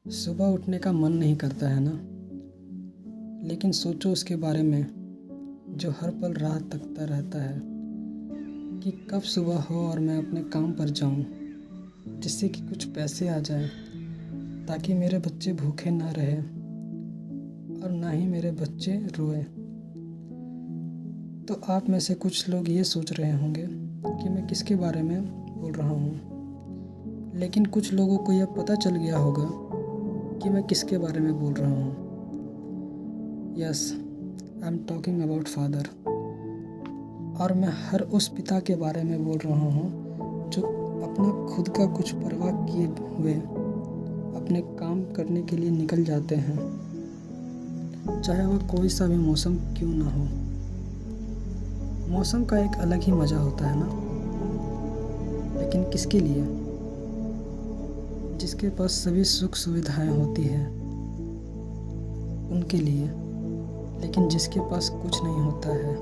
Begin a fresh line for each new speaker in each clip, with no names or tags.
सुबह उठने का मन नहीं करता है ना, लेकिन सोचो उसके बारे में जो हर पल राह तकता रहता है कि कब सुबह हो और मैं अपने काम पर जाऊं, जिससे कि कुछ पैसे आ जाएं, ताकि मेरे बच्चे भूखे ना रहे और ना ही मेरे बच्चे रोए। तो आप में से कुछ लोग ये सोच रहे होंगे कि मैं किसके बारे में बोल रहा हूँ, लेकिन कुछ लोगों को यह पता चल गया होगा कि मैं किसके बारे में बोल रहा हूँ। Yes, I am talking about father. और मैं हर उस पिता के बारे में बोल रहा हूँ जो अपना खुद का कुछ परवाह किए हुए अपने काम करने के लिए निकल जाते हैं, चाहे वह कोई सा भी मौसम क्यों ना हो। मौसम का एक अलग ही मज़ा होता है ना, लेकिन किसके लिए? जिसके पास सभी सुख सुविधाएं होती हैं उनके लिए। लेकिन जिसके पास कुछ नहीं होता है,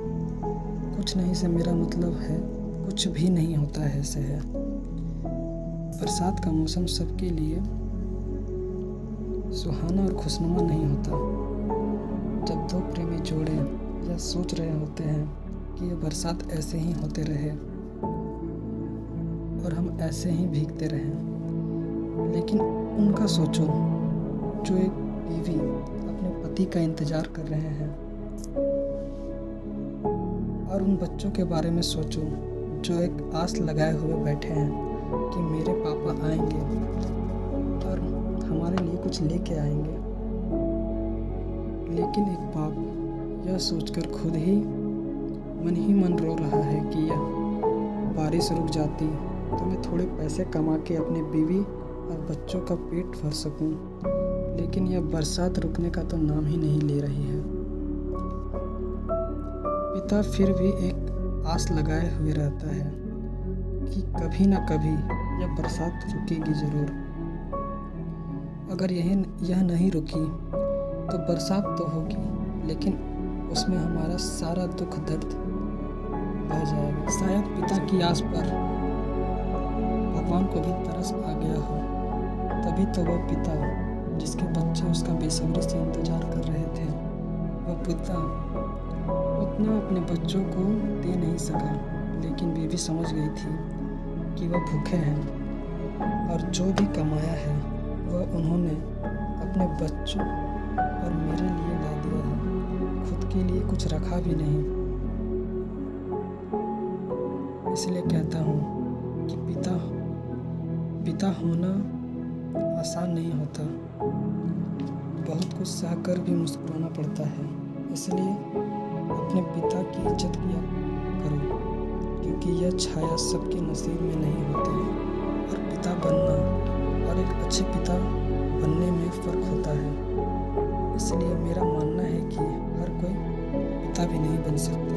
कुछ नहीं से मेरा मतलब है कुछ भी नहीं होता है ऐसे है। बरसात का मौसम सबके लिए सुहाना और खुशनुमा नहीं होता। जब दो प्रेमी जोड़े या सोच रहे होते हैं कि ये बरसात ऐसे ही होते रहे और हम ऐसे ही भीगते रहें, लेकिन उनका सोचो जो एक बीवी अपने पति का इंतज़ार कर रहे हैं, और उन बच्चों के बारे में सोचो जो एक आस लगाए हुए बैठे हैं कि मेरे पापा आएंगे और हमारे लिए कुछ लेके आएंगे। लेकिन एक बाप यह सोचकर खुद ही मन रो रहा है कि यह बारिश रुक जाती तो मैं थोड़े पैसे कमा के अपनी बीवी और बच्चों का पेट भर सकूं, लेकिन यह बरसात रुकने का तो नाम ही नहीं ले रही है। पिता फिर भी एक आस लगाए हुए रहता है कि कभी ना कभी यह बरसात रुकेगी ज़रूर। अगर यह नहीं रुकी तो बरसात तो होगी, लेकिन उसमें हमारा सारा दुख दर्द बह जाएगा। शायद पिता की आस पर भगवान को भी तरस आ गया हो, तभी तो वह पिता जिसके बच्चे उसका बेसब्री से इंतज़ार कर रहे थे, वह पिता उतना अपने बच्चों को दे नहीं सका। लेकिन बीवी समझ गई थी कि वह भूखे हैं, और जो भी कमाया है वह उन्होंने अपने बच्चों और मेरे लिए ला दिया है, खुद के लिए कुछ रखा भी नहीं। इसलिए कहता हूँ कि पिता होना आसान नहीं होता, बहुत कुछ सहकर भी मुस्कुराना पड़ता है। इसलिए अपने पिता की इज्जत किया करो, क्योंकि यह छाया सबके नसीब में नहीं होती। और पिता बनना और एक अच्छे पिता बनने में फ़र्क होता है। इसलिए मेरा मानना है कि हर कोई पिता भी नहीं बन सकता।